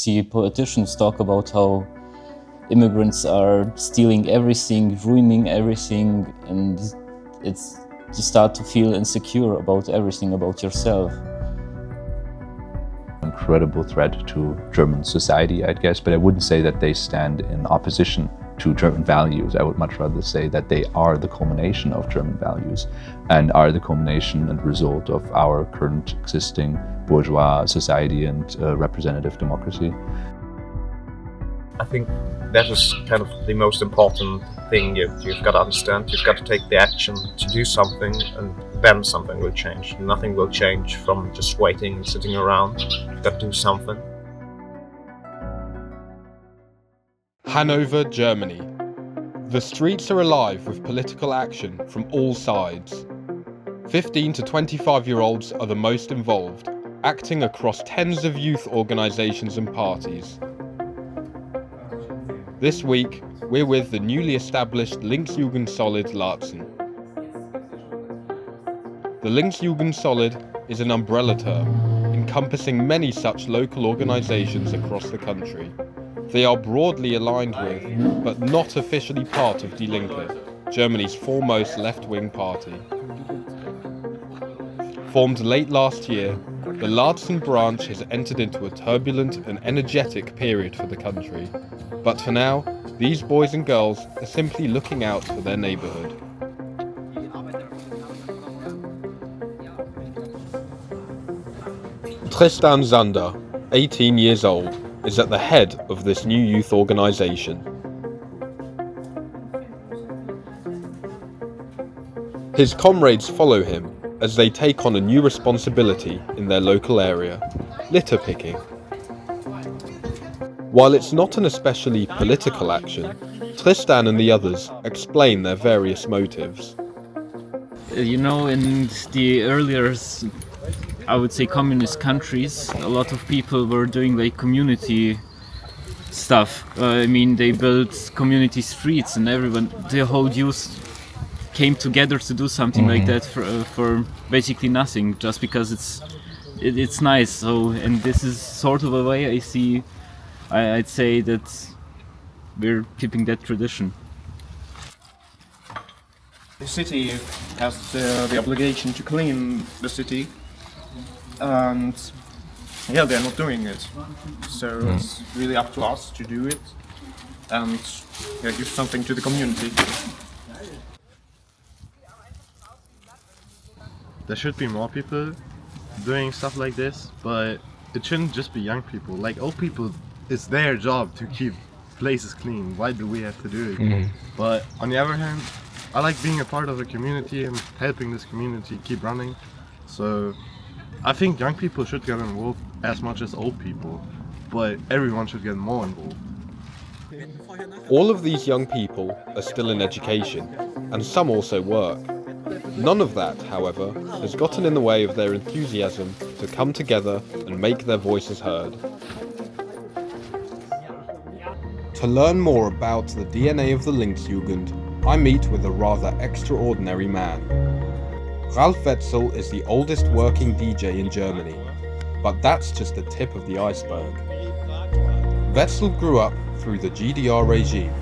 see politicians talk about how immigrants are stealing everything, ruining everything, and you start to feel insecure about everything about yourself. Incredible threat to German society, I guess, but I wouldn't say that they stand in opposition to German values. I would much rather say that they are the culmination of German values and are the culmination and result of our current existing bourgeois society and representative democracy. I think that is kind of the most important thing you've got to understand. You've got to take the action to do something, and then something will change. Nothing will change from just waiting and sitting around. You've got to do something. Hannover, Germany. The streets are alive with political action from all sides. 15 to 25-year-olds are the most involved, acting across tens of youth organisations and parties. This week, we're with the newly established Linksjugend Solid Laatzen. The Linksjugend Solid is an umbrella term, encompassing many such local organisations across the country. They are broadly aligned with, but not officially part of Die Linke, Germany's foremost left-wing party. Formed late last year, the Laatzen branch has entered into a turbulent and energetic period for the country. But for now, these boys and girls are simply looking out for their neighbourhood. Tristan Zander, 18 years old, is at the head of this new youth organisation. His comrades follow him as they take on a new responsibility in their local area, litter picking. While it's not an especially political action, Tristan and the others explain their various motives. You know, in the earlier, I would say, communist countries, a lot of people were doing like community stuff. I mean, they built community streets, and the whole youth came together to do something like that for basically nothing, just because it's nice. So, and this is sort of a way I'd say that we're keeping that tradition. The city has the obligation to clean the city, and yeah, they're not doing it. So it's really up to us to do it and give something to the community. There should be more people doing stuff like this, but it shouldn't just be young people. Like old people, it's their job to keep places clean. Why do we have to do it? But on the other hand, I like being a part of a community and helping this community keep running. So I think young people should get involved as much as old people, but everyone should get more involved. All of these young people are still in education, and some also work. None of that, however, has gotten in the way of their enthusiasm to come together and make their voices heard. To learn more about the DNA of the Linksjugend, I meet with a rather extraordinary man. Ralf Wetzel is the oldest working DJ in Germany, but that's just the tip of the iceberg. Wetzel grew up through the GDR regime,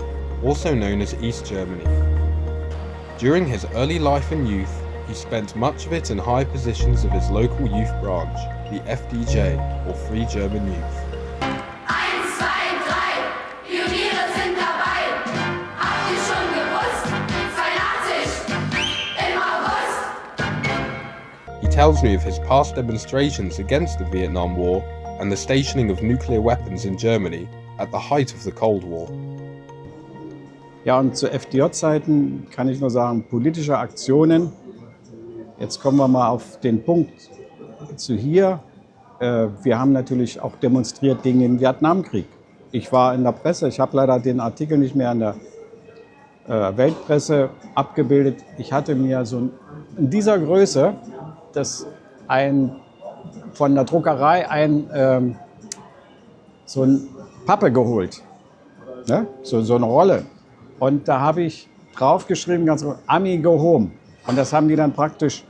also known as East Germany. During his early life and youth, he spent much of it in high positions of his local youth branch, the FDJ, or Free German Youth. He tells me of his past demonstrations against the Vietnam War and the stationing of nuclear weapons in Germany at the height of the Cold War. Ja, und zu FDJ-Zeiten kann ich nur sagen, politische Aktionen. Jetzt kommen wir mal auf den Punkt zu hier. Wir haben natürlich auch demonstriert gegen den Vietnamkrieg. Ich war in der Presse, ich habe leider den Artikel nicht mehr in der Weltpresse abgebildet. Ich hatte mir so in dieser Größe von der Druckerei so ein Pappe geholt, ne? So eine Rolle. Und da habe ich draufgeschrieben, ganz gut, Ami go home. Und das haben die dann praktisch,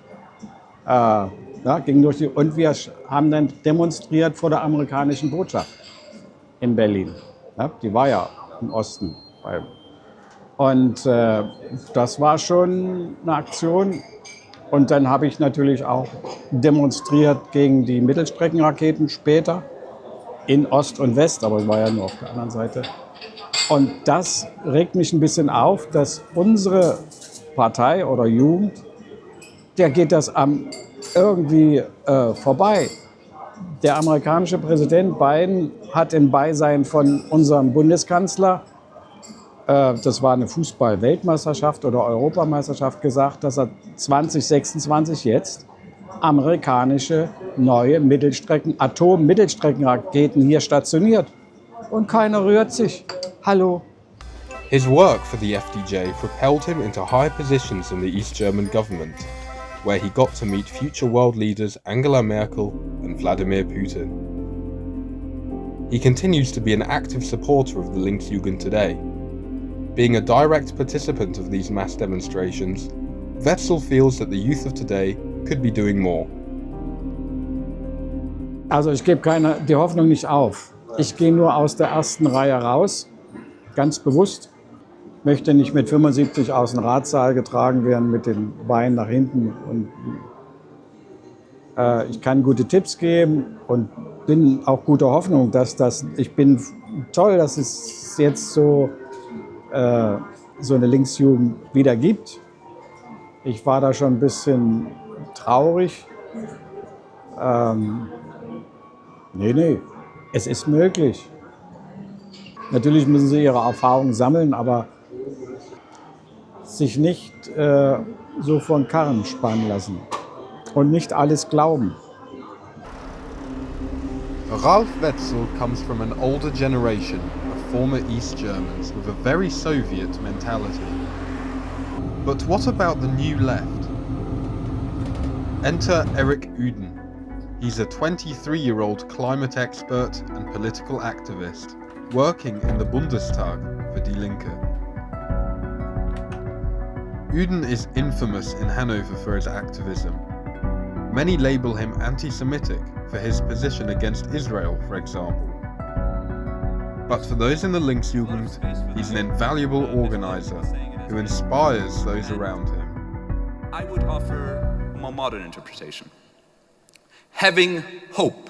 ging durch und wir haben dann demonstriert vor der amerikanischen Botschaft. in Berlin. Ja, die war ja im Osten. Und das war schon eine Aktion. Und dann habe ich natürlich auch demonstriert gegen die Mittelstreckenraketen später in Ost und West, aber es war ja nur auf der anderen Seite. Und das regt mich ein bisschen auf, dass unsere Partei oder Jugend, der geht das irgendwie vorbei. Der amerikanische Präsident Biden hat im Beisein von unserem Bundeskanzler, das war eine Fußball-Weltmeisterschaft oder Europameisterschaft, gesagt, dass er 2026 jetzt amerikanische neue Atom-Mittelstreckenraketen hier stationiert. Und keiner rührt sich. Hallo. His work for the FDJ propelled him into high positions in the East German government, where he got to meet future world leaders Angela Merkel and Vladimir Putin. He continues to be an active supporter of the Linksjugend today. Being a direct participant of these mass demonstrations, Wetzel feels that the youth of today could be doing more. Also ich gebe die Hoffnung nicht auf. Ich gehe nur aus der ersten Reihe raus, ganz bewusst. Möchte nicht mit 75 aus dem Ratssaal getragen werden, mit den Beinen nach hinten. Und ich kann gute Tipps geben und bin auch guter Hoffnung, ich bin toll, dass es jetzt so eine Linksjugend wieder gibt. Ich war da schon ein bisschen traurig. Nee, es ist möglich. Natürlich müssen sie ihre Erfahrungen sammeln, aber sich nicht so von Karren spannen lassen und nicht alles glauben. Ralf Wetzel comes from an older generation of former East Germans with a very Soviet mentality. But what about the new left? Enter Eric Uden. He's a 23-year-old climate expert and political activist, working in the Bundestag for Die Linke. Uden is infamous in Hannover for his activism. Many label him anti-Semitic for his position against Israel, for example. But for those in the Linksjugend, he's an invaluable organizer who inspires those around him. I would offer a more modern interpretation. Having hope,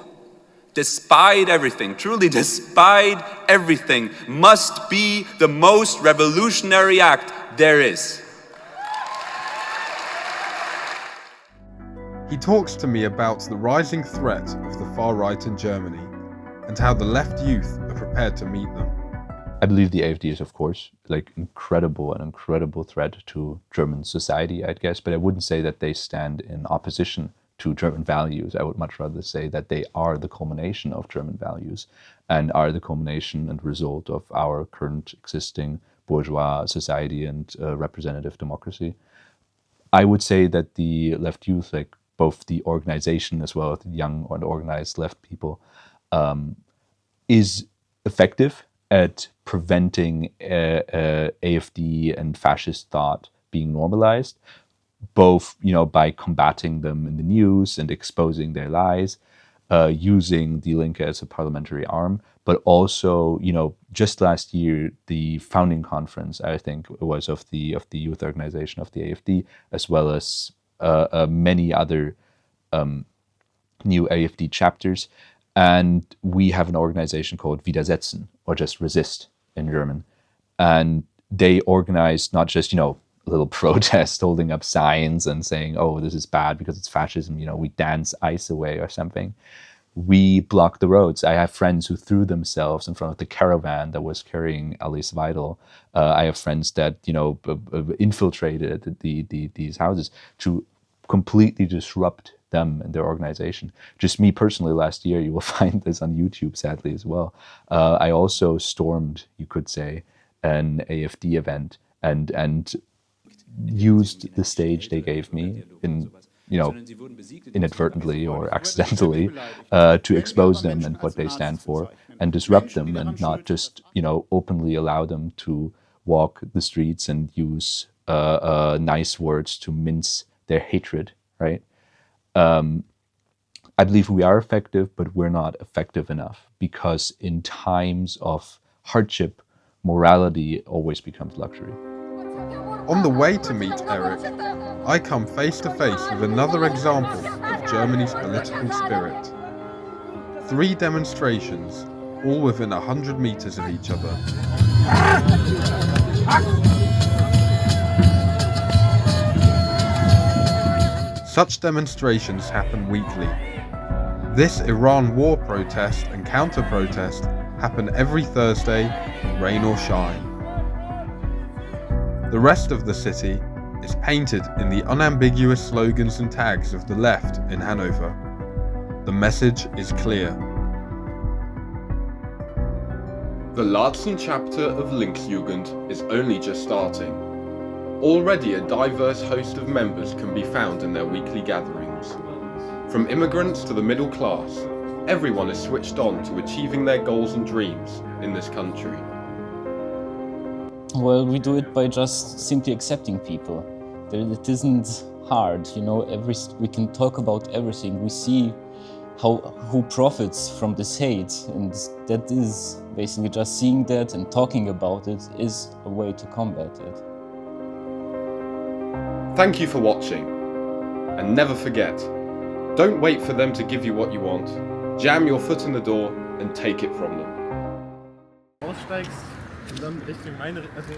despite everything, truly despite everything, must be the most revolutionary act there is. He talks to me about the rising threat of the far right in Germany and how the left youth are prepared to meet them. I believe the AfD is, of course, an incredible threat to German society, I guess, but I wouldn't say that they stand in opposition to German values. I would much rather say that they are the culmination of German values and are the culmination and result of our current existing bourgeois society and representative democracy. I would say that the left youth, both the organization as well as the young and organized left people, is effective at preventing AfD and fascist thought being normalized, both by combating them in the news and exposing their lies, using Die Linke as a parliamentary arm, but also just last year the founding conference, I think it was of the youth organization of the AfD, as well as many other new AfD chapters. And we have an organization called Widersetzen, or just resist in German. And they organized not just, a little protest holding up signs and saying, oh, this is bad because it's fascism, we dance ICE away or something. We blocked the roads. I have friends who threw themselves in front of the caravan that was carrying Alice Weidel. I have friends that, infiltrated these houses to completely disrupt them and their organization. Just me personally, last year, you will find this on YouTube, sadly, as well. I also stormed, you could say, an AfD event and used the stage they gave me inadvertently or accidentally to expose them and what they stand for and disrupt them and not just, openly allow them to walk the streets and use nice words to mince their hatred, right? I believe we are effective, but we're not effective enough, because in times of hardship, morality always becomes luxury. On the way to meet Eric, I come face to face with another example of Germany's political spirit. 3 demonstrations, all within 100 meters of each other. Such demonstrations happen weekly. This Iran war protest and counter-protest happen every Thursday, rain or shine. The rest of the city is painted in the unambiguous slogans and tags of the left in Hannover. The message is clear. The Laatzen chapter of Linksjugend is only just starting. Already a diverse host of members can be found in their weekly gatherings. From immigrants to the middle class, everyone is switched on to achieving their goals and dreams in this country. Well, we do it by just simply accepting people. It isn't hard, you know. We can talk about everything. We see who profits from this hate, and that is basically just seeing that and talking about it is a way to combat it. Thank you for watching, and never forget, don't wait for them to give you what you want. Jam your foot in the door and take it from them. Aussteigst und dann Richtung meine, also